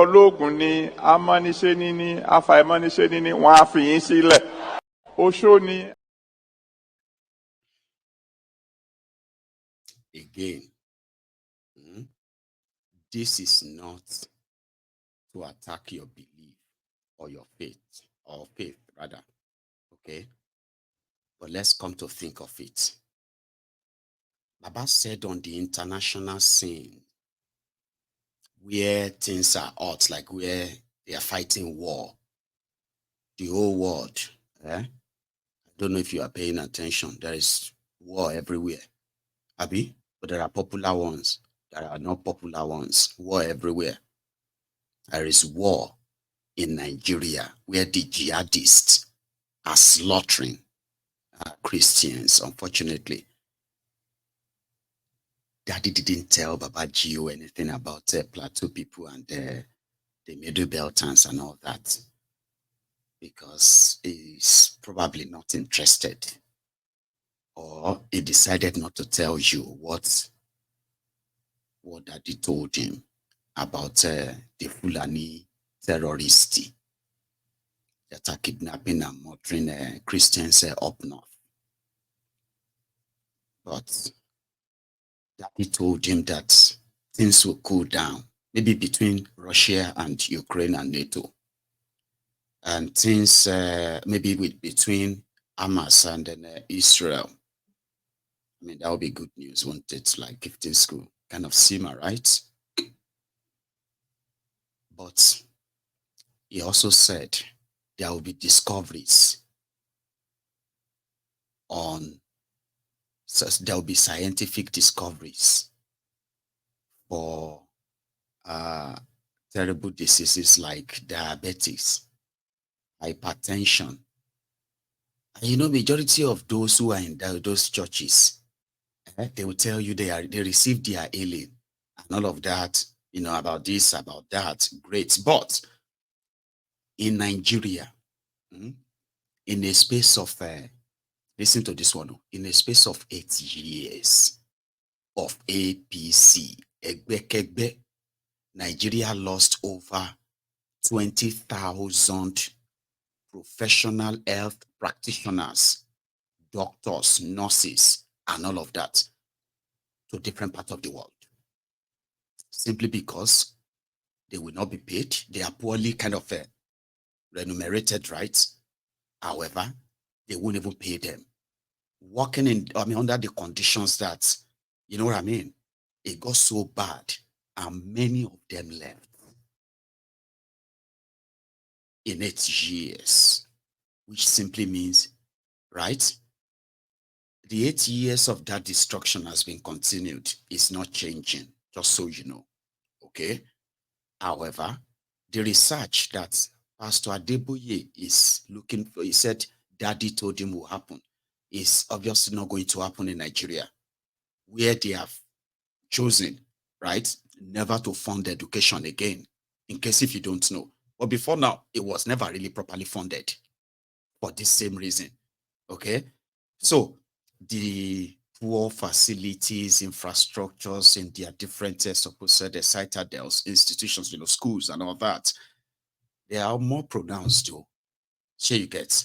ológun ni amániṣe níní afàìmániṣe níní wọn á fi yín sílẹ̀ oṣó ni. Again, this is not to attack your belief or your faith, or faith rather, okay? But let's come to think of it. Baba said on the international scene, where things are hot, like where they are fighting war, the whole world, I don't know if you are paying attention, there is war everywhere, Abi, but there are popular ones, there are not popular ones, war everywhere. There is war in Nigeria where the jihadists are slaughtering Christians, unfortunately. Daddy didn't tell Baba Gio anything about Plateau people and the Middle Beltans and all that, because he's probably not interested, or he decided not to tell you what Daddy told him about the Fulani terrorists that are kidnapping and murdering Christians up north. But Daddy told him that things will cool down, maybe between Russia and Ukraine and NATO. And things maybe between Hamas and then Israel. I mean, that would be good news, won't it? Like if things could kind of simmer, right? But he also said there will be discoveries there will be scientific discoveries for terrible diseases like diabetes, hypertension. And majority of those who are in those churches, they will tell you they received their healing and all of that, about this, about that. Great. But in Nigeria, in a space of listen to this one, in a space of 8 years of APC, Egbekegbe, Nigeria lost over 20,000 professional health practitioners, doctors, nurses, and all of that to different parts of the world. Simply because they will not be paid. They are poorly kind of remunerated, right? However, they won't even pay them. Working under the conditions that, you know what I mean? It got so bad and many of them left in 8 years, which simply means, right? The 8 years of that destruction has been continued. It's not changing, just so you know, okay? However, the research that Pastor Adeboye is looking for, he said Daddy told him will happen, is obviously not going to happen in Nigeria, where they have chosen, right, never to fund education again, in case if you don't know. But before now, it was never really properly funded for this same reason, okay? So the poor facilities, infrastructures in their different, supposed citadels, institutions, schools and all that, they are more pronounced though. So you get,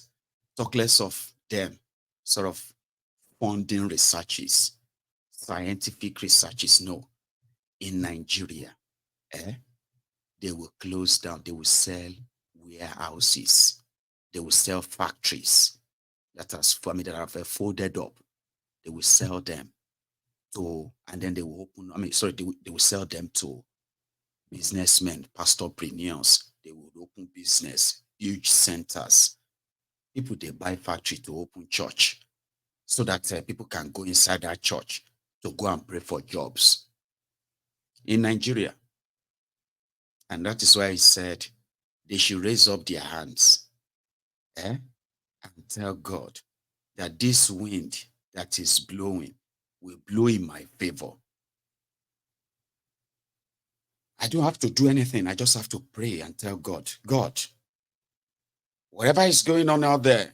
talk less of them sort of funding researches, scientific researches. No, in Nigeria, they will close down, they will sell warehouses, they will sell factories that have folded up. They will sell them to, and then they will open, they will sell them to businessmen, pastorpreneurs. They will open business, huge centers. People, they buy factory to open church so that people can go inside that church to go and pray for jobs in Nigeria. And that is why he said they should raise up their hands and tell God that this wind that is blowing will blow in my favor. I don't have to do anything. I just have to pray and tell God, God, whatever is going on out there,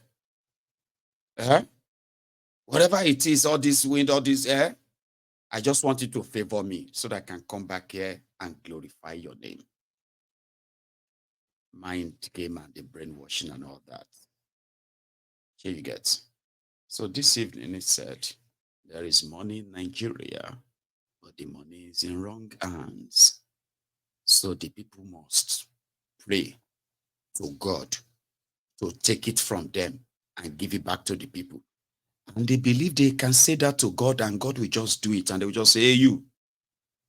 whatever it is, all this wind, all this air, I just want it to favor me so that I can come back here and glorify your name. mind game and the brainwashing and all that. Here you get. So this evening it said, there is money in Nigeria, but the money is in wrong hands. So the people must pray to God to take it from them and give it back to the people. And they believe they can say that to God and God will just do it. And they will just say, hey, you,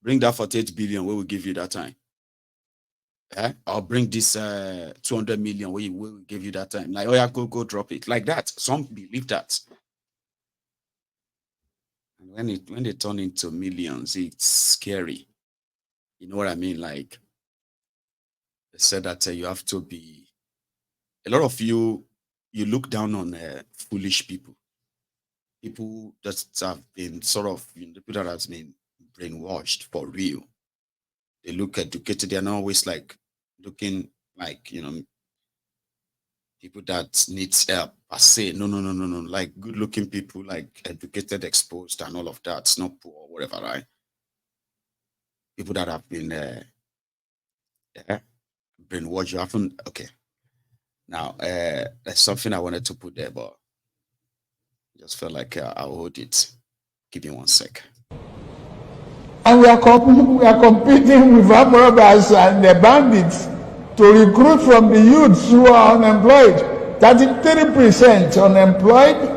bring that 48 billion, we will give you that time. I'll bring this 200 million, we will give you that time. Like, oh yeah, go drop it. Like that. Some believe that. And when they turn into millions, it's scary. You know what I mean? Like, they said that you have to be, a lot of you look down on foolish people that have been sort of, people that have been brainwashed for real. They look educated. They're not always like looking like, people that need help per se. No. Like good looking people, like educated, exposed, and all of that. It's not poor or whatever, right? People that have been brainwashed. You haven't, okay. Now, there's something I wanted to put there, but I just felt like I'll hold it. Give me 1 sec. And we are competing with armed robbers and the bandits to recruit from the youths who are unemployed. 33% unemployed.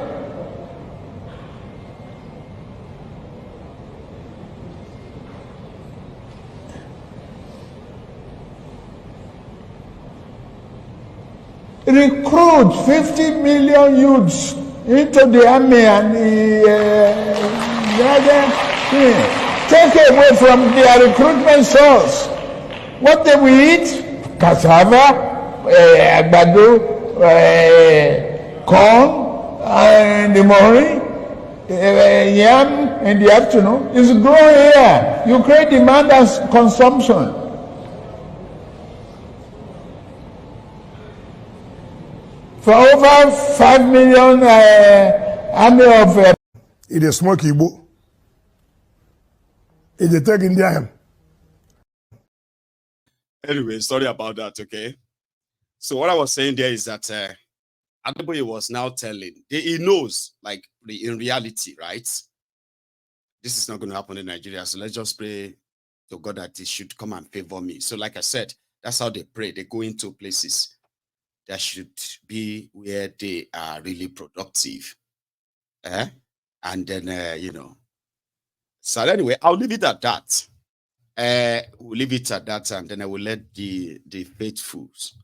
Recruit 50 million youths into the army and take away from their recruitment source. What they will eat? Cassava, àgbàdo, corn, and the morning, yam in the afternoon. It's growing here. You create demand and consumption. For over 5 million army of... It is smoke Igbo. It is take India. Anyway, sorry about that, okay? So what I was saying there is that Adeboye was now telling, he knows, like, in reality, right? This is not going to happen in Nigeria, so let's just pray to God that he should come and favor me. So like I said, that's how they pray. They go into places that should be where they are really productive. And then, So anyway, I'll leave it at that. We'll leave it at that, and then I will let the faithfuls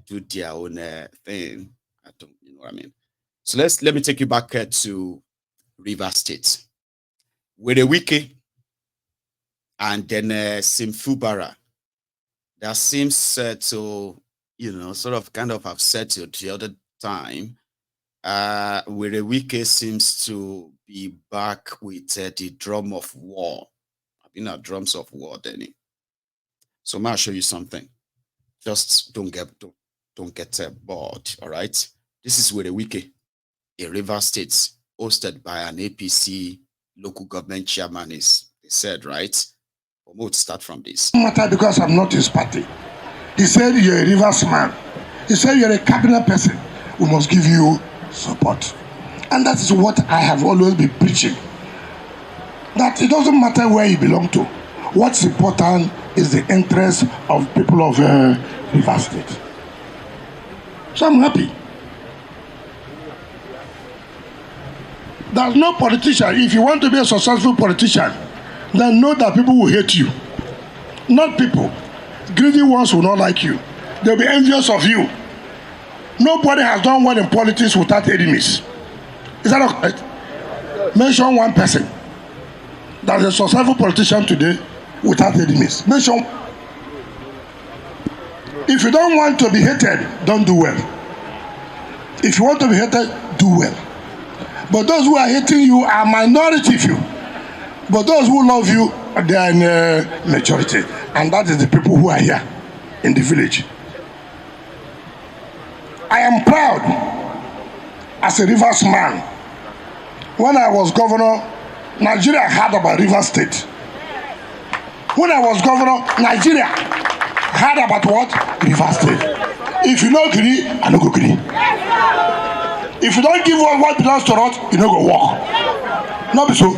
do their own thing. I don't, you know what I mean. So let me take you back to Rivers State, with a Wike and then Simfubara. That seems to sort of kind of have settled the other time. Where a Wike seems to be back with the drum of war. Drums of war, Denny. So I'm gonna show you something. Just don't get bored. All right. This is where a Wike, a Rivers State, hosted by an APC local government chairman is. They said, right? But we'll start from this. No matter, because I'm not his party. He said you're a Rivers man. He said you're a cabinet person. We must give you support, and that is what I have always been preaching. That it doesn't matter where you belong to. What's important is the interest of people of Rivers State. So I'm happy. There's no politician. If you want to be a successful politician, then know that people will hate you. Not people. Greedy ones will not like you. They'll be envious of you. Nobody has done well in politics without enemies. Is that not correct? Mention one person that is a successful politician today without enemies. Mention. If you don't want to be hated, don't do well. If you want to be hated, do well. But those who are hating you are minority few. But those who love you, they are in a majority. And that is the people who are here in the village. I am proud as a Rivers man. When I was governor, Nigeria heard about Rivers State. When I was governor, Nigeria heard about what? River State. If you no agree, I no go agree. If you don't give what belongs to us, you no go walk. Not be so.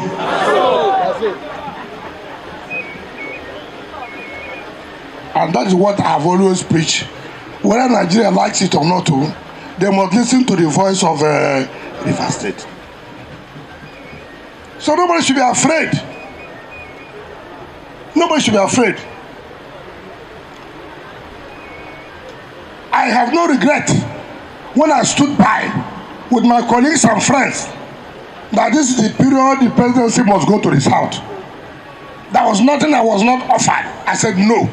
And that is what I've always preached. Whether Nigeria likes it or not, they must listen to the voice of River State. So nobody should be afraid. Nobody should be afraid. I have no regret when I stood by with my colleagues and friends that this is the period the presidency must go to the south. There was nothing I was not offered. I said no.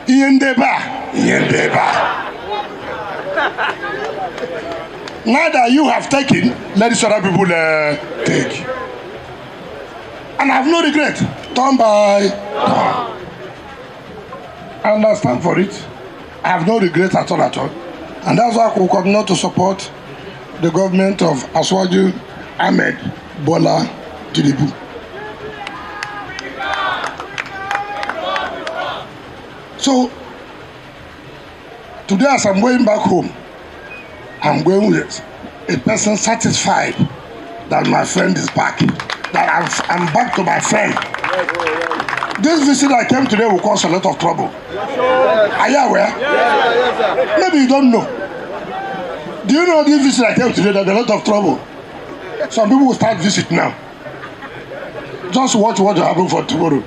Yendeba. Now that you have taken, let these other people take. And I have no regret. Turn by turn. I understand for it. I have no regret at all. And that's why I will continue to support the government of Asiwaju Ahmed Bola Tinubu. So, today as I'm going back home, I'm going with a person satisfied that my friend is back, that I'm back to my friend. This visit I came today will cause a lot of trouble. Are you aware? Yes, maybe you don't know. Do you know this visit I came today that there's a lot of trouble? Some people will start visit now. Just watch what will happen for tomorrow.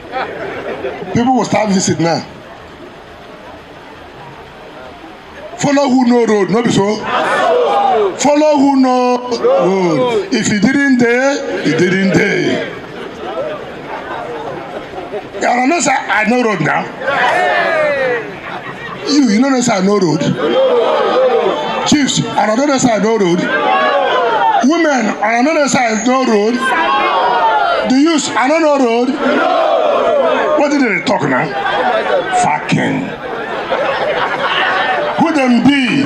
People will start visit now. Follow who know road, no be so? Follow who know road. If he didn't there, he didn't there. I know say I know road now. You know say I know road. Chiefs, I know say I know road. Women, I know say I know road. The youth, I don't know road. What did they talk now? Fucking. Who them be?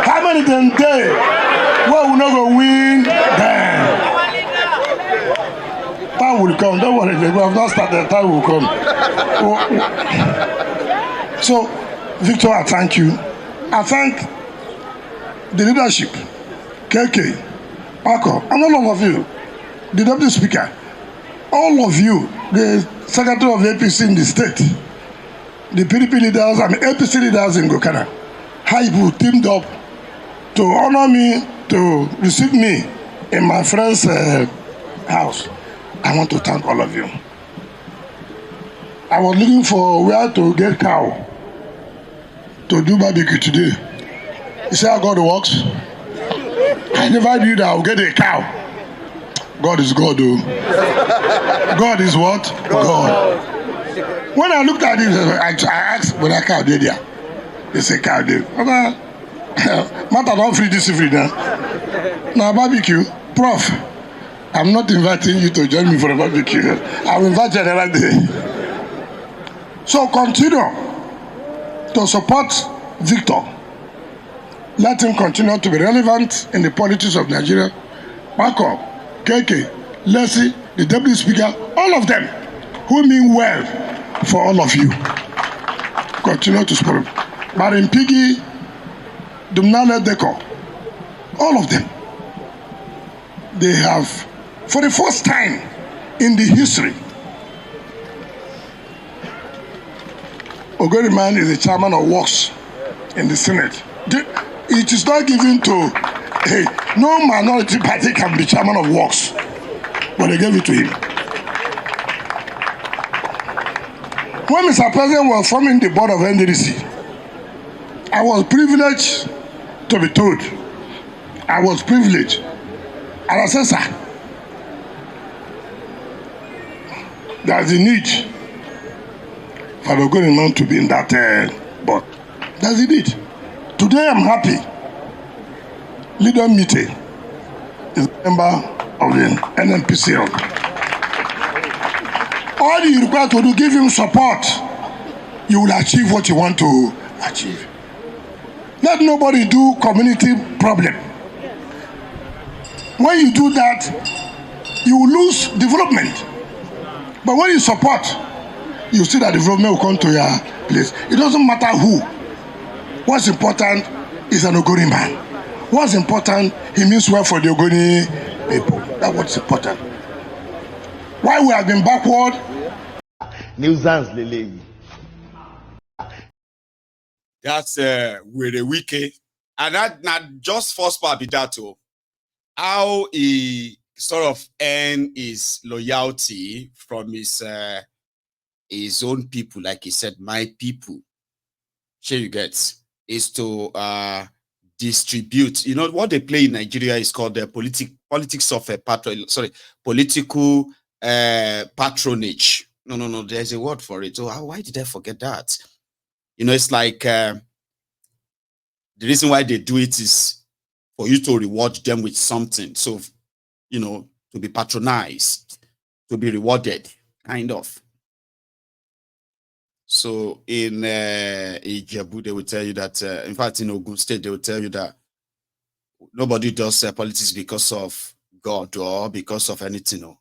How many them they? Well, we not gonna win. Damn. Time will come. Don't worry, we have not started. Time will come. So, Victor, I thank you. I thank the leadership, KK, Paco, and all of you, the Deputy Speaker, all of you, the Secretary of APC in the state, the PDP leaders and APC leaders in Gokana. How you teamed up to honor me, to receive me in my friend's house. I want to thank all of you. I was looking for where to get cow to do barbecue today. You see how God works? I never knew that I would get a cow. God is God, though. God is what? God. When I looked at it, I asked when I cow did there. They say cow did. Matter don't free this free now. Now barbecue, Prof. I'm not inviting you to join me for a barbecue. I'll invite you another day. So continue to support Victor. Let him continue to be relevant in the politics of Nigeria. Paco, KK, Leslie, the Deputy Speaker, all of them who mean well for all of you. Continue to support him. Marin Piggy, Dumnale Deko, all of them. They have, for the first time in the history, Ogoriman is the chairman of Works in the Senate. It is not given to, hey, no minority party can be chairman of Works, but they gave it to him. When Mr. President was forming the board of NDDC, I was privileged to be told. I was privileged. And I said, sir, there's a need for the government to be in that board. That's a need. Today I'm happy. Leader Mite is a member of the NNPCL. All you require to do, give him support. You will achieve what you want to achieve. Let nobody do community problem. When you do that, you will lose development. But when you support, you see that development will come to your place. It doesn't matter who. What's important is an Ogoni man. What's important, he means well for the Ogoni people. That's what's important. Why we have been backward? Nuisance Lele. That's with a Wike. And that not just first part be that too. How he sort of earn his loyalty from his own people, like he said, my people. Sure you get is to distribute. You know what they play in Nigeria is called the politics of political patronage. No, there's a word for it. So why did I forget that? You know, it's like the reason why they do it is for you to reward them with something. So, you know, to be patronized, to be rewarded, kind of. So in Ijebu, they will tell you that, in fact, in Ogun State, they will tell you that nobody does politics because of God or because of anything. No.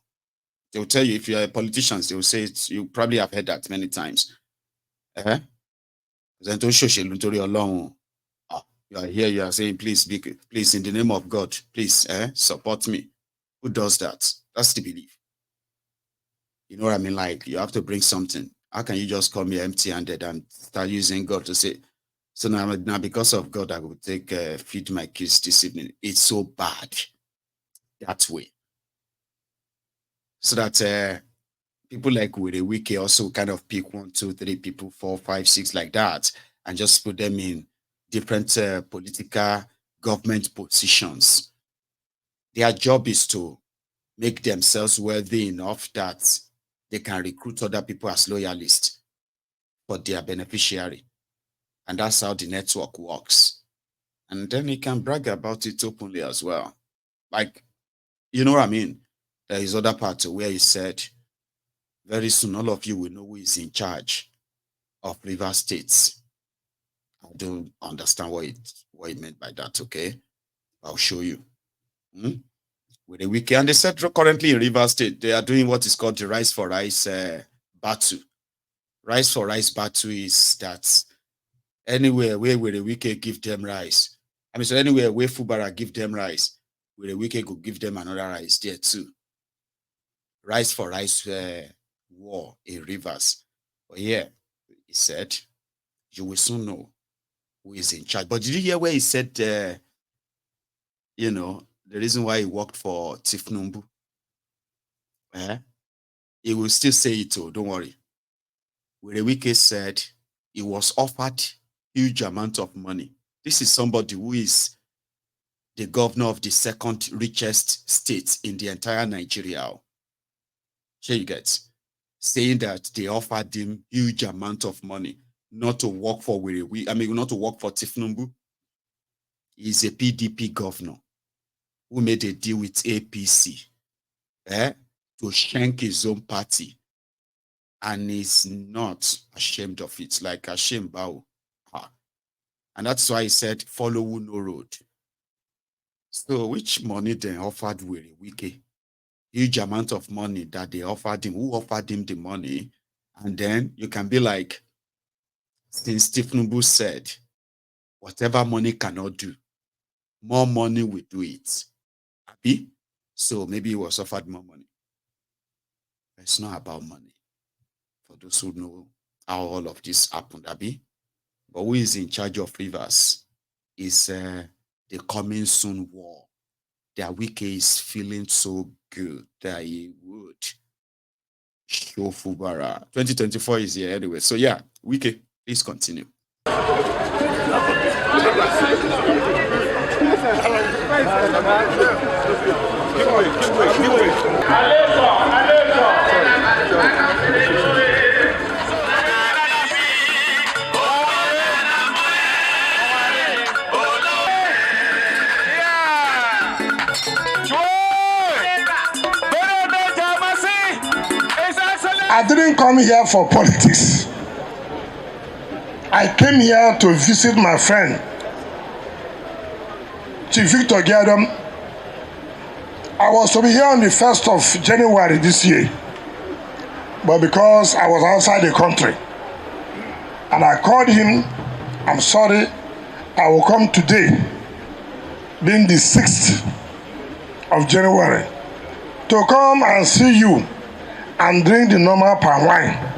They will tell you, if you're a politician, they will say, you probably have heard that many times. You are here, you are saying, please, in the name of God, please support me. Who does that? That's the belief. You know what I mean? Like, you have to bring something. How can you just come here empty-handed and start using God to say, so now because of God, I will feed my kids this evening. It's so bad that way. So that people like with a Wike also kind of pick 1, 2, 3 people, 4, 5, 6 like that, and just put them in different political government positions. Their job is to make themselves worthy enough that they can recruit other people as loyalists for their beneficiary. And that's how the network works. And then he can brag about it openly as well. Like, you know what I mean? There is other part where he said, very soon all of you will know who is in charge of River States. I don't understand what it meant by that, okay? I'll show you. With a Wike, and they said currently in River State, they are doing what is called the Rice for Rice battle. Rice for Rice battle is that anywhere where with a Wike give them rice. I mean, so anywhere where Fubara give them rice, with a Wike could give them another rice there too. Rice for Rice war in Rivers. But yeah, he said, you will soon know who is in charge. But did you hear where he said, you know, the reason why he worked for Tifnumbu? He will still say it too, don't worry. Where Wike said he was offered huge amount of money. This is somebody who is the governor of the 2nd richest state in the entire Nigeria. Here you get, saying that they offered him huge amount of money not to work for Wike. I mean, not to work for Tifnumbu. He's a PDP governor who made a deal with APC to shank his own party. And he's not ashamed of it, like ashamed about. And that's why he said, follow no road. So which money they offered Wike? Huge amount of money that they offered him. Who offered him the money? And then you can be like, since Tifnumbu said, whatever money cannot do, more money will do it. Happy? So maybe he was offered more money. It's not about money. For those who know how all of this happened, Abi. But who is in charge of Rivers is the coming soon war. That Wike is feeling so good that he would show Fubara. 2024 is here anyway. So yeah, Wike, please continue. I didn't come here for politics. I came here to visit my friend, Chief Victor Giadam. I was to be here on the 1st of January this year. But because I was outside the country, and I called him, I'm sorry, I will come today, being the 6th of January, to come and see you and drink the normal palm wine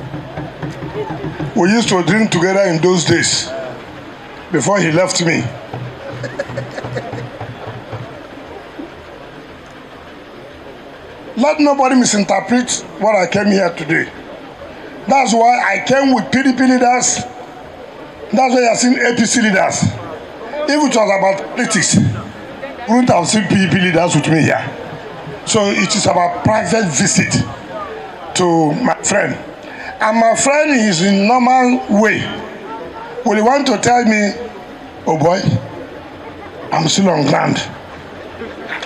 we used to drink together in those days before he left me. Let nobody misinterpret what I came here today. That's why I came with PDP leaders. That's why I've seen APC leaders. If it was about politics, you wouldn't have seen PDP leaders with me here. So it is about private visit to my friend. And my friend is in normal way. Will he want to tell me, oh boy, I'm still on ground.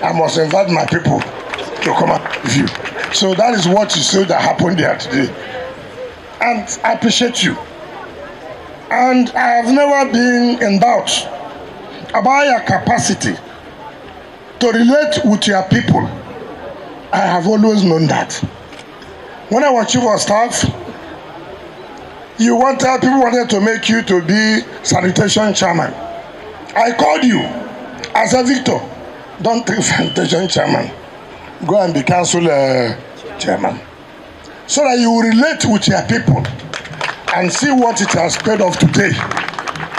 I must invite my people to come out with you. So that is what you said that happened there today. And I appreciate you. And I have never been in doubt about your capacity to relate with your people. I have always known that. When I was chief of staff, people wanted to make you to be sanitation chairman. I called you. I said, Victor, don't take sanitation chairman. Go and be council chairman. So that you will relate with your people and see what it has paid off today.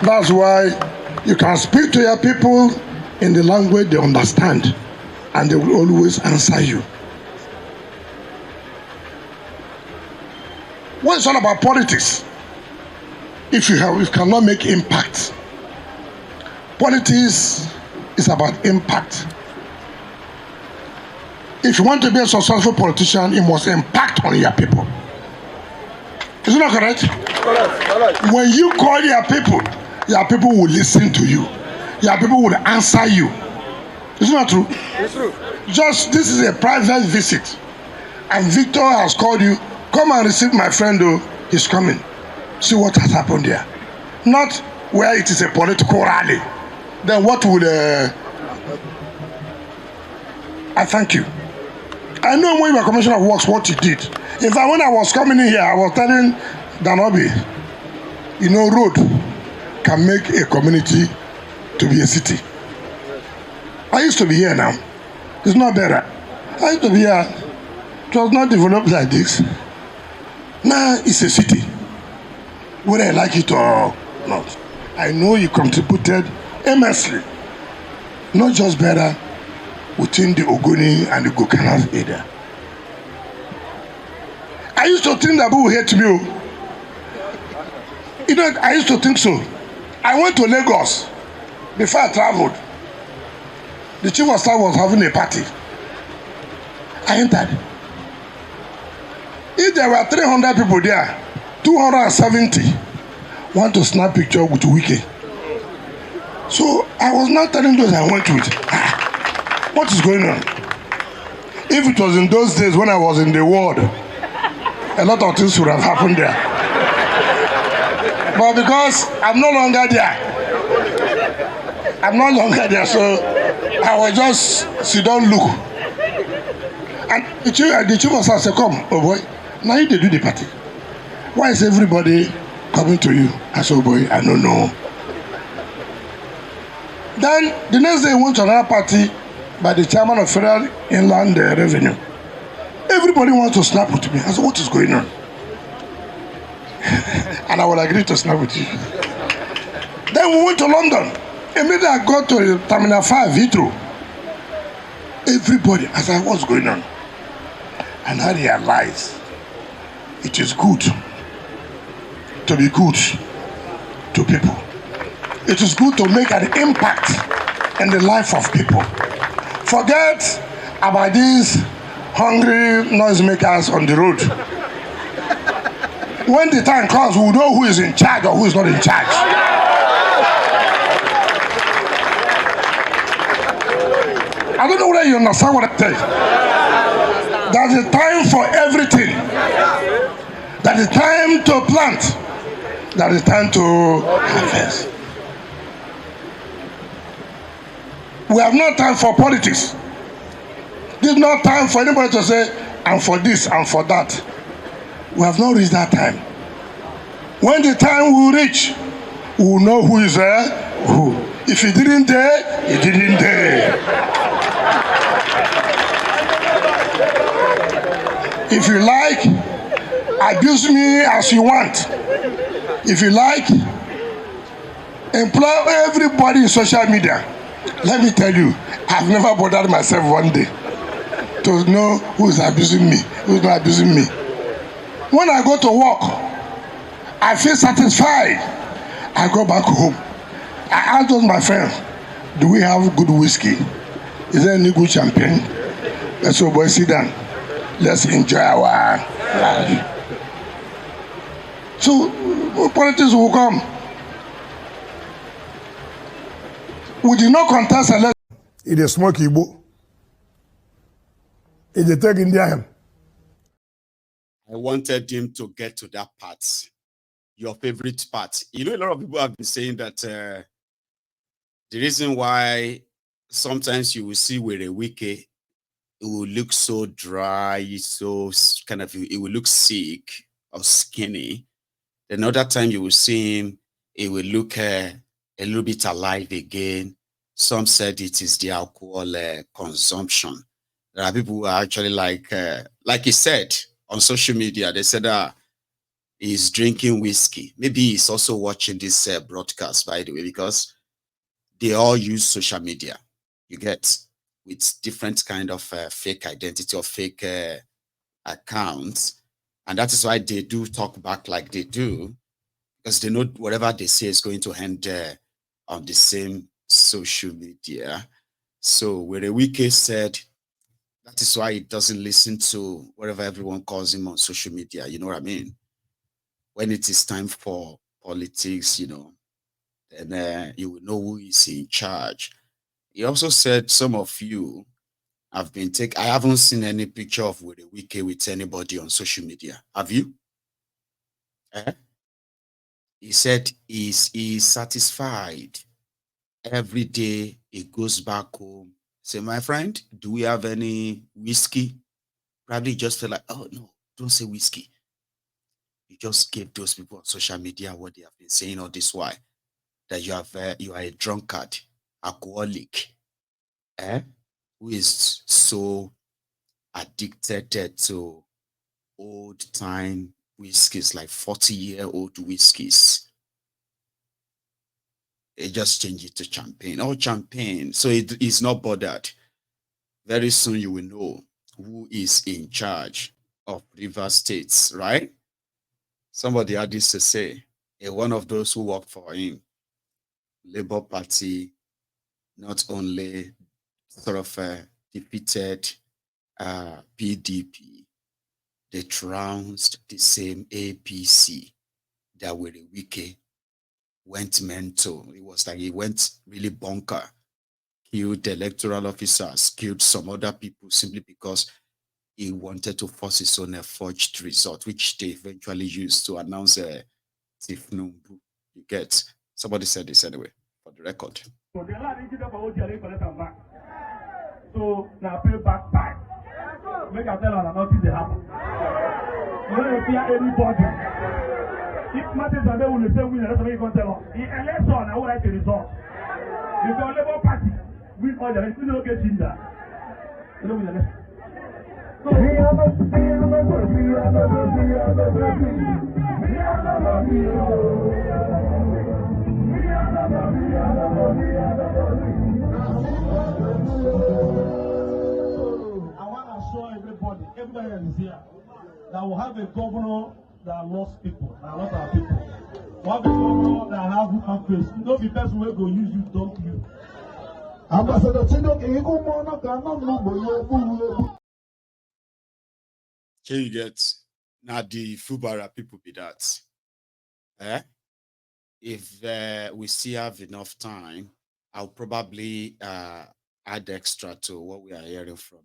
That's why you can speak to your people in the language they understand, and they will always answer you. When it's all about politics, if you cannot make impact. Politics is about impact. If you want to be a successful politician, you must impact on your people. Is it not correct? Correct. When you call your people will listen to you. Your people will answer you. Is it not true? It's true. Just this is a private visit. And Victor has called you. Come and receive my friend, though. He's coming. See what has happened there. Not where it is a political rally. Then what would I thank you. I know when you were Commissioner of Works what you did. In fact, when I was coming in here, I was telling Danobi, road can make a community to be a city. I used to be here now. It's not better. I used to be here. It was not developed like this. Now it's a city. Whether I like it or not. I know you contributed immensely. Not just better within the Ogoni and the Gokanas area. I used to think that people would hate me. I used to think so. I went to Lagos before I traveled. The chief of staff was having a party. I entered. If there were 300 people there, 270 want to snap picture with Wike. So I was not telling those I went with, what is going on? If it was in those days when I was in the ward, a lot of things would have happened there. But because I'm no longer there, so I was just sit down, look. And the chief of staff said, come, oh boy, now you do the party. Why is everybody coming to you? I said, oh boy, I don't know. Then the next day, I went to another party by the chairman of Federal Inland Revenue. Everybody wants to snap with me. I said, what is going on? And I will agree to snap with you. Then we went to London. Immediately I got to Terminal 5, Heathrow. Everybody, I said, what's going on? And I realized it is good to be good to people. It is good to make an impact in the life of people. Forget about these hungry noisemakers on the road. When the time comes, we'll know who is in charge or who is not in charge. I don't know whether you understand what I tell you. There's a time for everything. There is time to plant. There is time to harvest. We have no time for politics. This is not time for anybody to say, I'm for this, I'm for that. We have not reached that time. When the time will reach, we will know who is there, who. If he didn't dare, he didn't dare. If you like, abuse me as you want. If you like, employ everybody in social media. Let me tell you, I've never bothered myself one day to know who is abusing me, who is not abusing me. When I go to work, I feel satisfied. I go back home. I ask my friends, do we have good whiskey? Is there any good champagne? Let's go, boys, sit down. Let's enjoy our life. So, politics will come. We did not contest election. It is smoke Igbo. It is take India. I wanted him to get to that part, your favorite part. You know, a lot of people have been saying that the reason why sometimes you will see where a Wike, it will look so dry, so kind of, it will look sick or skinny. Another time you will see him, it will look a little bit alive again. Some said it is the alcohol consumption. There are people who are actually like he said on social media, they said he's drinking whiskey. Maybe he's also watching this broadcast, by the way, because they all use social media, you get, with different kind of fake identity or fake accounts. And that is why they do talk back like they do, because they know whatever they say is going to end on the same social media. So where a Wike said, that is why he doesn't listen to whatever everyone calls him on social media. You know what I mean? When it is time for politics, you know, then you will know who is in charge. He also said some of you have been I haven't seen any picture of where a Wike with anybody on social media. Have you? He said he's satisfied. Every day he goes back home. Say, my friend, do we have any whiskey? Probably just feel like, oh no, don't say whiskey. You just gave those people on social media what they have been saying all this while, that you are a drunkard, alcoholic, who is so addicted to old time whiskeys, like 40-year-old whiskeys. They just change it to champagne. Oh, champagne. So it is not bothered. Very soon you will know who is in charge of River States, right? Somebody had this to say, one of those who worked for him, Labour Party, not only sort of defeated PDP, they trounced the same APC that were a Wike went mental. It was like he went really bonker, killed electoral officers, killed some other people simply because he wanted to force his own forged result, which they eventually used to announce a Tifnumbu. You get? Somebody said this anyway, for the record. So now pay back time. Make I tell her nothing they happen. You don't fear anybody. If Martin Zande will say win, that's what you can tell us. The election, I would like the result. Because Labour Party win all the rest, we don't get in there. You don't win the election. So everybody that is here, that will have a governor that loves people, that loves our people. We have a governor that has human face. You know the person will go use you, dump you. Can you get now the Fubara people be that? If we still have enough time, I'll probably add extra to what we are hearing from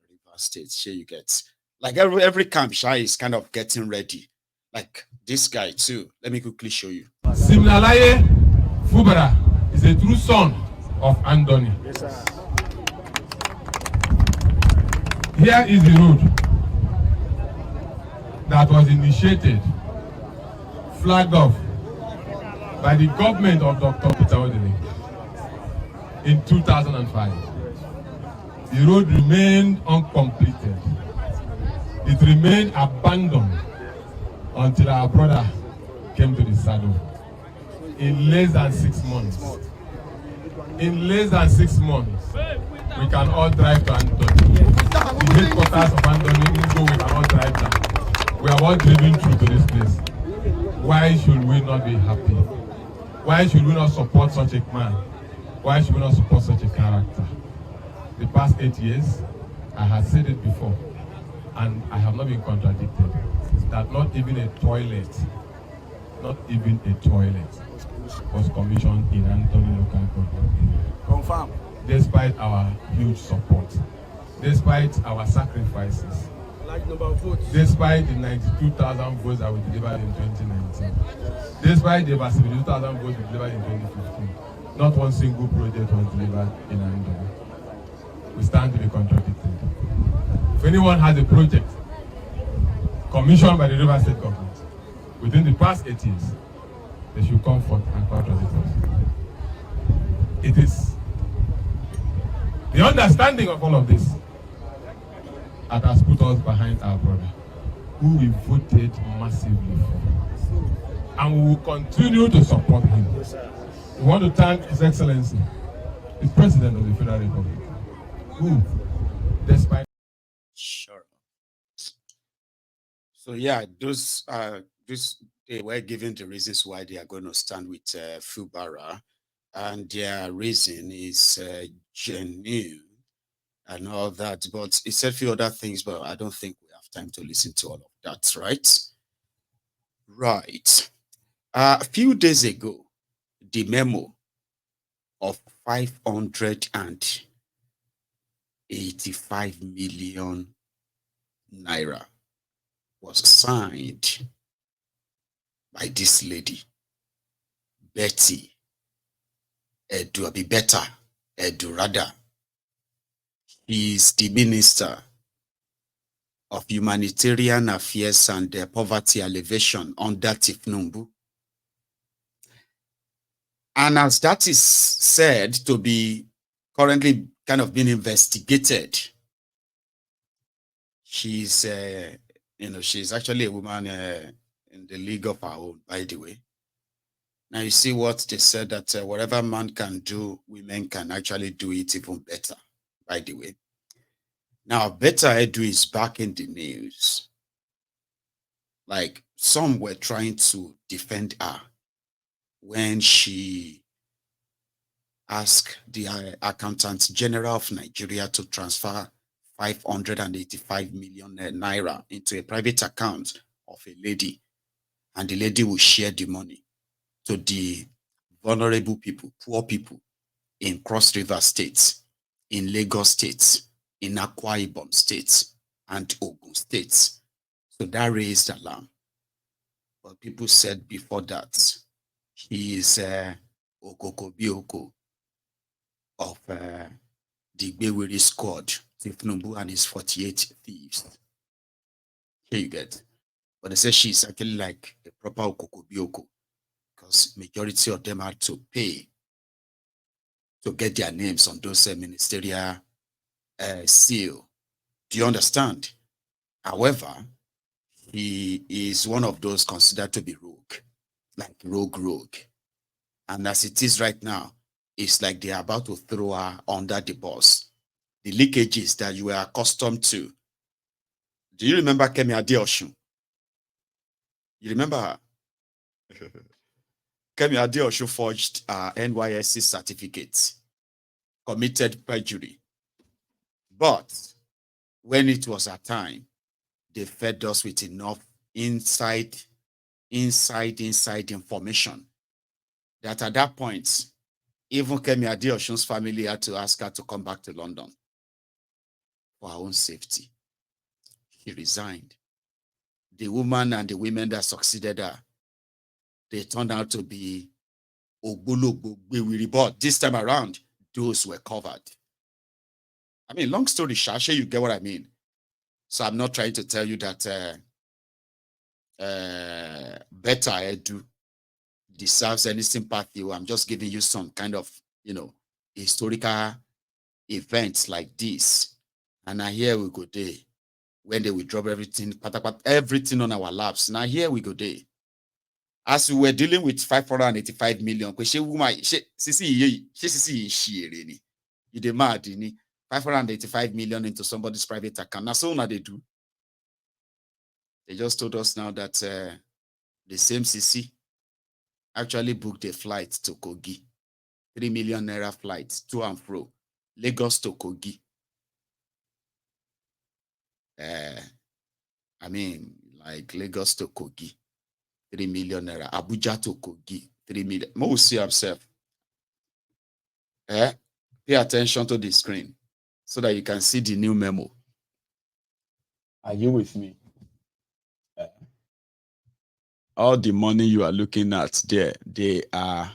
River State. Sure, you get like every camp Shai is kind of getting ready. Like this guy too. Let me quickly show you. Simlalaye Fubara is a true son of Andoni. Yes, sir. Here is the road. that was initiated, flagged off by the government of Dr. Peter Odili in 2005. The road remained uncompleted. It remained abandoned until our brother came to the saddle. In less than 6 months, we can all drive to Anthony. The headquarters of Anthony, we can all drive down. We are all driven through to this place. Why should we not be happy? Why should we not support such a man? Why should we not support such a character? The past 8 years, I have said it before, and I have not been contradicted, that not even a toilet was commissioned in Anthony local government area. Confirm. Despite our huge support, despite our sacrifices, Large number of votes. despite the 92,000 votes that we delivered in 2019, despite the about 72,000 votes we delivered in 2015, not one single project was delivered in Anthony. We stand to be contradicted. If anyone has a project commissioned by the River State government within the past 8 years, they should come forth and contradict us. It is the understanding of all of this that has put us behind our brother, who we voted massively for. And we will continue to support him. We want to thank His Excellency, the President of the Federal Republic, who, despite... Sure. So yeah, those they were given the reasons why they are going to stand with Fubara, and their reason is genuine and all that. But he said a few other things, but I don't think we have time to listen to all of that, right? Right. A few days ago, the memo of 585 million naira was signed by this lady, Betta, Betta. She is the Minister of Humanitarian Affairs and Poverty Alleviation under Tifnumbu. And as that is said to be currently kind of being investigated, she's, she's actually a woman in the league of her own, by the way. Now you see what they said, that whatever man can do, women can actually do it even better, by the way. Now, Betta Edu is back in the news. Like, some were trying to defend her when she asked the Accountant General of Nigeria to transfer 585 million naira into a private account of a lady, and the lady will share the money to the vulnerable people, poor people in Cross River states, in Lagos states, in Akwa Ibom states, and Ogun states. So that raised alarm. But people said before that, he is Okoko Bioko of the Bewiri squad, Tifnumbu and his 48 thieves. Here you get. But they say she's actually like a proper Okoko Bioko, because majority of them had to pay to get their names on those ministerial seal. Do you understand? However, he is one of those considered to be rogue, like rogue. And as it is right now, it's like they are about to throw her under the bus. The leakages that you were accustomed to. Do you remember Kemi Adeosun? You remember her? Kemi Adeosun forged NYSC certificate, committed perjury. But when it was her time, they fed us with enough inside information that at that point, even Kemi Adeosun's family had to ask her to come back to London for her own safety. She resigned. The woman and the women that succeeded her, they turned out to be Ogbulogbo, but this time around, those were covered. I mean, long story short, you get what I mean. So I'm not trying to tell you that Betta Edu deserves any sympathy. I'm just giving you some kind of, historical events like this. And now here we go there. When they will drop everything, everything on our laps. Now here we go there. As we were dealing with 585 million, you demand 585 million into somebody's private account. Now so now they do. They just told us now that the same CC actually booked a flight to Kogi, 3 million naira flight to and fro, Lagos to Kogi. Like Lagos to Kogi, 3 million naira. Abuja to Kogi, 3 million. Mo see himself. Pay attention to the screen so that you can see the new memo. Are you with me? All the money you are looking at there, they are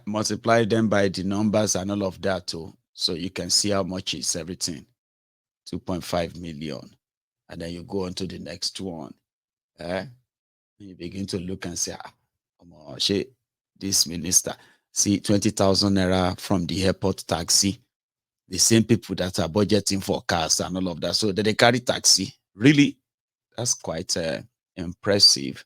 multiply them by the numbers and all of that too. So you can see how much is everything. 2.5 million. And then you go on to the next one. You begin to look and say, this minister, see 20,000 naira from the airport taxi. The same people that are budgeting for cars and all of that. So they carry taxi. Really? That's quite impressive.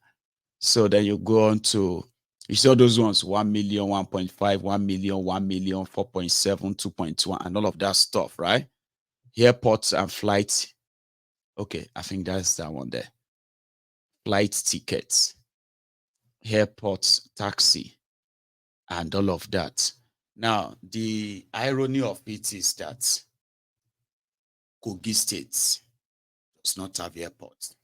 So then you go on to, you see all those ones, 1 million, 1.5, 1 million, 1 million, 4.7, 2.1, and all of that stuff, right? Airports and flights. Okay, I think that's that one there. Flight tickets, airports, taxi, and all of that. Now, the irony of it is that Kogi State does not have airports.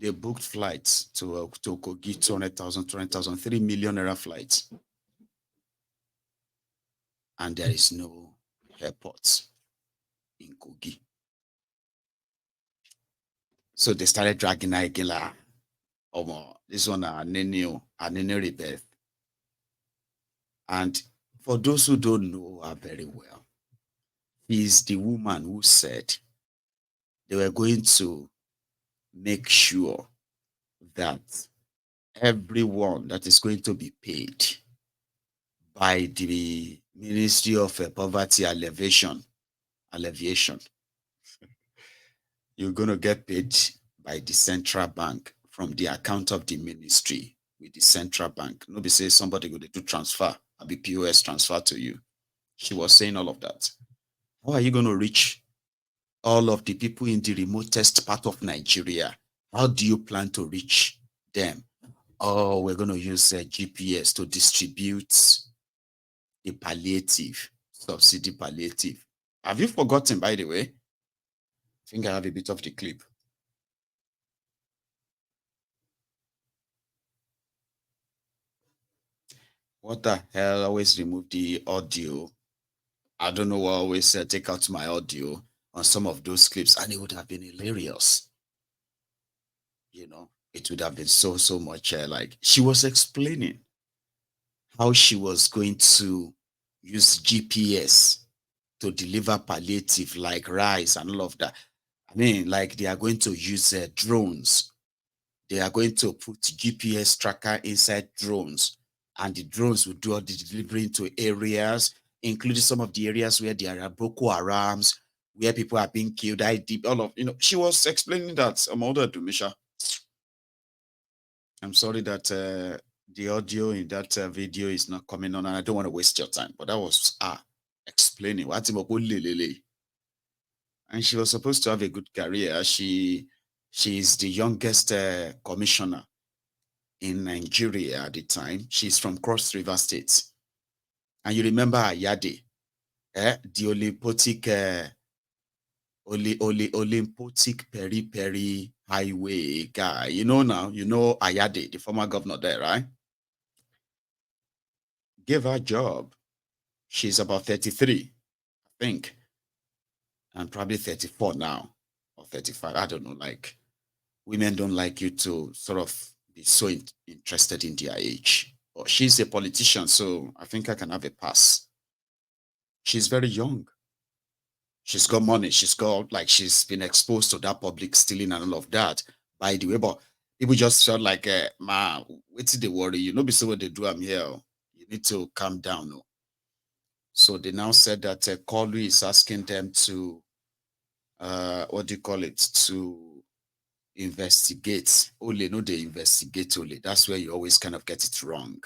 They booked flights to Kogi, 200,000, 3 million naira flights. And there is no airport in Kogi. So they started dragging Igila. This one, Anene rebirth. And for those who don't know her very well, is the woman who said they were going to make sure that everyone that is going to be paid by the Ministry of Poverty Alleviation, you're going to get paid by the central bank from the account of the ministry with the central bank. Nobody says somebody going to do transfer, I'll be POS transfer to you. She was saying all of that. How are you going to reach all of the people in the remotest part of Nigeria? How do you plan to reach them? Oh, we're going to use GPS to distribute the palliative, subsidy palliative. Have you forgotten, by the way? I think I have a bit of the clip. What the hell? Always remove the audio. I don't know why I always take out my audio on some of those clips, and it would have been hilarious. It would have been so much like she was explaining how she was going to use GPS to deliver palliative like rice and all of that. Like they are going to use drones. They are going to put GPS tracker inside drones, and the drones will do all the delivery into areas, including some of the areas where there are Boko Harams, where people are being killed. All of, she was explaining that. I'm sorry that the audio in that video is not coming on, and I don't want to waste your time, but that was explaining. And she was supposed to have a good career. She is the youngest commissioner in Nigeria at the time. She's from Cross River State. And you remember Ayade, the Olympic Peri highway guy. Now, Ayade, the former governor there, right? Give her a job. She's about 33, I think. And probably 34 now, or 35. I don't know. Like, women don't like you to sort of be so interested in their age. But she's a politician, so I think I can have a pass. She's very young. She's got money. She's got, like, she's been exposed to that public stealing and all of that, by the way. But people just felt like, ma, what's the worry? You know, be so what they do, I'm here. You need to calm down. No? So they now said that Kolu is asking them to, what do you call it? To investigate. Only, no, they investigate only. That's where you always kind of get it wrong.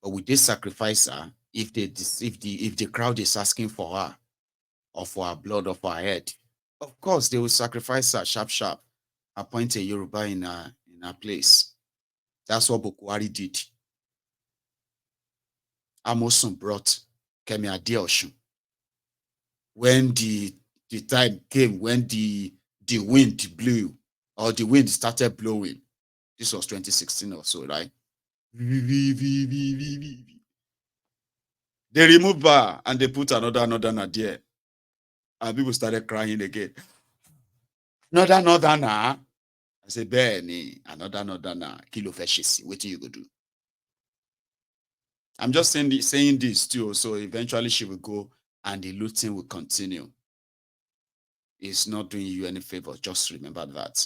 But with this sacrifice her, if the crowd is asking for her, or for her blood, or for her head, of course they will sacrifice her sharp, appoint a Yoruba in her place. That's what Bokwari did. Amosun brought Kemi Adeosun. When the time came, when the wind blew, or the wind started blowing, this was 2016 or so, right? They removed her and they put another Nadia. And people started crying again. Another na. I said, Benny, another na. Kilo feshisi. What you go do? I'm just saying this too. So eventually she will go and the looting will continue. It's not doing you any favor. Just remember that.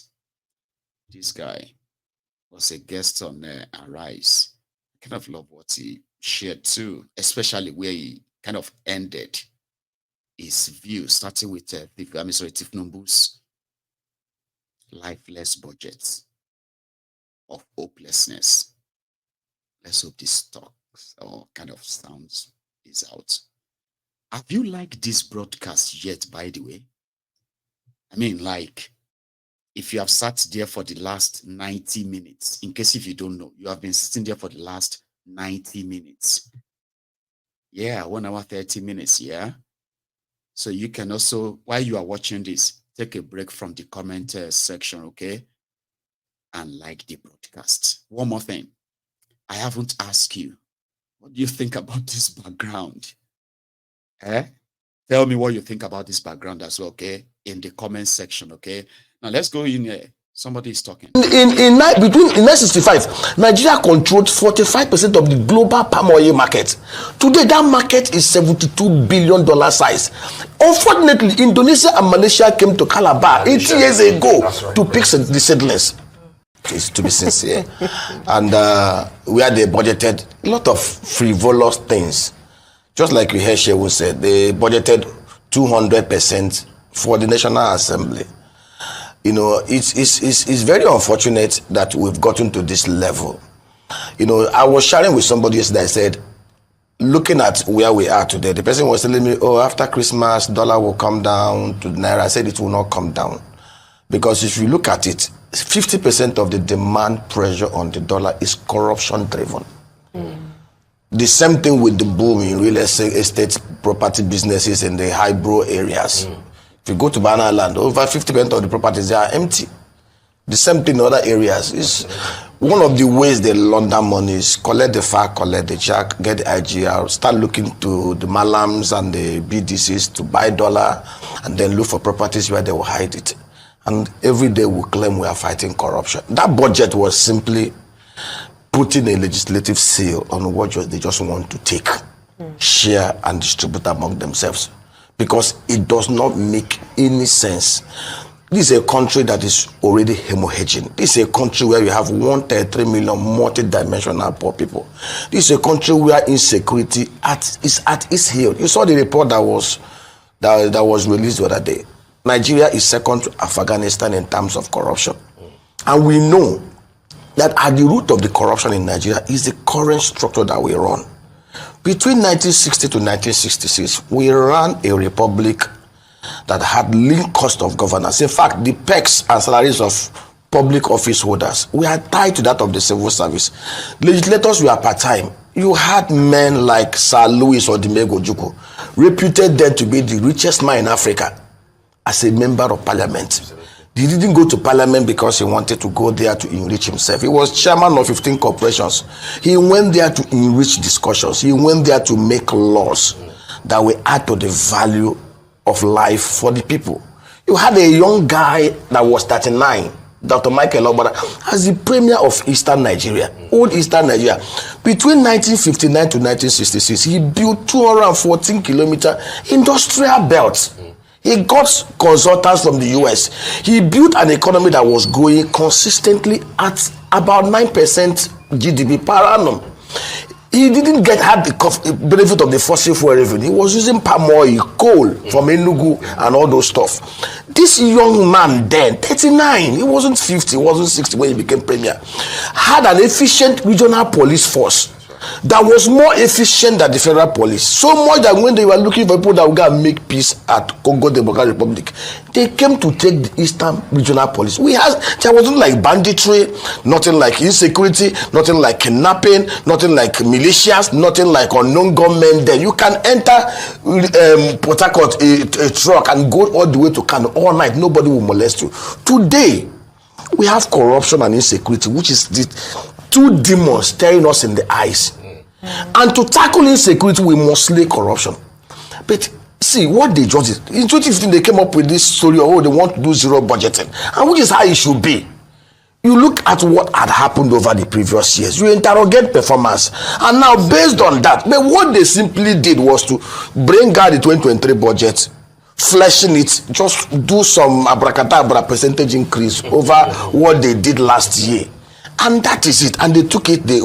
This guy was a guest on Arise. I kind of love what he shared too, especially where he kind of ended his view, starting with Tif Numbu's lifeless budgets of hopelessness. Let's hope this talks or kind of sounds is out. Have you liked this broadcast yet, by the way? I mean, like, if you have sat there for the last 90 minutes, in case if you don't know, you have been sitting there for the last 90 minutes. Yeah, 1 hour, 30 minutes, yeah? So you can also, while you are watching this, take a break from the comment section, okay? And like the broadcast. One more thing. I haven't asked you, what do you think about this background? Tell me what you think about this background as well, okay? In the comment section, okay? Now let's go in here. Somebody is talking. In 1965, Nigeria controlled 45% of the global palm oil market. Today, that market is $72 billion size. Unfortunately, Indonesia and Malaysia came to Calabar 80 years ago to pick the seedlings. To be sincere, and where they budgeted a lot of frivolous things, just like we heard Shehu said, they budgeted 200% for the National Assembly. You know, it's very unfortunate that we've gotten to this level. You know, I was sharing with somebody yesterday. I said, looking at where we are today, the person was telling me, oh, after Christmas, dollar will come down to Naira. I said it will not come down, because if you look at it, 50% of the demand pressure on the dollar is corruption driven. The same thing with the boom in real estate property businesses in the high-brow areas. If you go to Banana Land, over 50% of the properties are empty. The same thing in other areas. Is one of the ways they launder money is collect the FAC, collect the jack, get the IGR, start looking to the Malams and the BDCs to buy dollar, and then look for properties where they will hide it. And every day we claim we are fighting corruption. That budget was simply putting a legislative seal on what they just want to take, share, and distribute among themselves. Because it does not make any sense. This is a country that is already hemorrhaging. This is a country where we have 133 million multi-dimensional poor people. This is a country where insecurity is at its heel. You saw the report that was released the other day. Nigeria is second to Afghanistan in terms of corruption. And we know that at the root of the corruption in Nigeria is the current structure that we run. Between 1960 to 1966, we ran a republic that had lean cost of governance. In fact, the pecs and salaries of public office holders were tied to that of the civil service. Legislators were part-time. You had men like Sir Louis Odimego Ojukwu, reputed then to be the richest man in Africa, as a member of parliament. He didn't go to parliament because he wanted to go there to enrich himself. He was chairman of 15 corporations. He went there to enrich discussions. He went there to make laws that will add to the value of life for the people. You had a young guy that was 39 Dr. Michael Ogbara, as the premier of Eastern Nigeria, old Eastern Nigeria. Between 1959 to 1966, he built 214 kilometer industrial belts. He got consultants from the US. He built an economy that was growing consistently at about 9% GDP per annum. He didn't have the benefit of the fossil fuel revenue. He was using palm oil, coal from Enugu and all those stuff. This young man then, 39, he wasn't 50, he wasn't 60 when he became premier, had an efficient regional police force that was more efficient than the federal police. So much that when they were looking for people that would go and make peace at Congo Democratic Republic, they came to take the Eastern Regional Police. There wasn't like banditry, nothing like insecurity, nothing like kidnapping, nothing like militias, nothing like unknown gunmen. Then you can enter Port Harcourt, a truck, and go all the way to Kano all night. Nobody will molest you. Today, we have corruption and insecurity, which is the two demons staring us in the eyes. And to tackle insecurity, we must slay corruption. But see, what they just did, in 2015, they came up with this story of, they want to do zero budgeting, and which is how it should be. You look at what had happened over the previous years, you interrogate performance, and now based on that, but what they simply did was to bring out the 2023 budget, fleshing it, just do some abracadabra percentage increase over what they did last year. And that is it. And they took it, the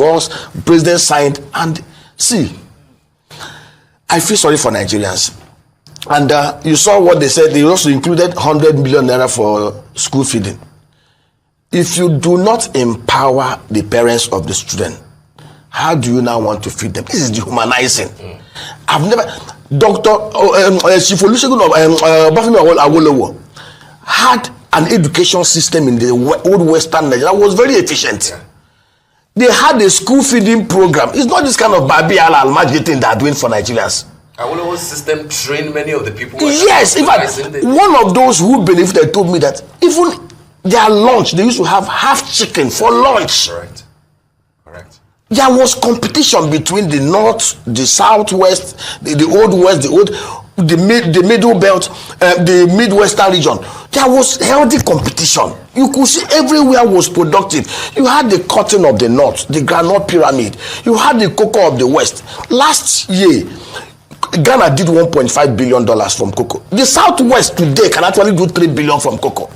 president signed. And see, I feel sorry for Nigerians. And you saw what they said. They also included 100 million naira for school feeding. If you do not empower the parents of the student, how do you now want to feed them? This is dehumanizing. I've never, Chief Olusegun Obafemi Awolowo had an education system in the old Western Nigeria that was very efficient. They had a school feeding program. It's not this kind of Babi al-Almajid thing they're doing for Nigerians. Awolowo's system trained many of the people. Yes, in fact, one of those who benefited told me that even their lunch, they used to have half chicken for lunch. Correct. There was competition between the north, the southwest, the old west, the middle belt, the midwestern region. There was healthy competition. You could see everywhere was productive. You had the cotton of the north, the groundnut pyramid. You had the cocoa of the west. Last year, Ghana did $1.5 billion from cocoa. The southwest today can actually do $3 billion from cocoa.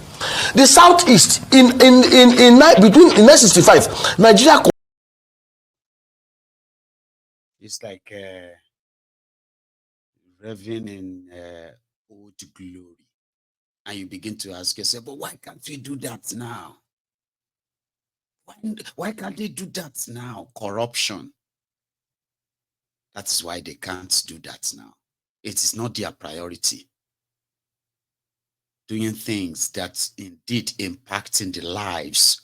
The southeast in 1965, Nigeria. It's like revving in old glory. And you begin to ask yourself, but why can't we do that now? Why can't they do that now? Corruption. That's why they can't do that now. It is not their priority. Doing things that indeed impacting the lives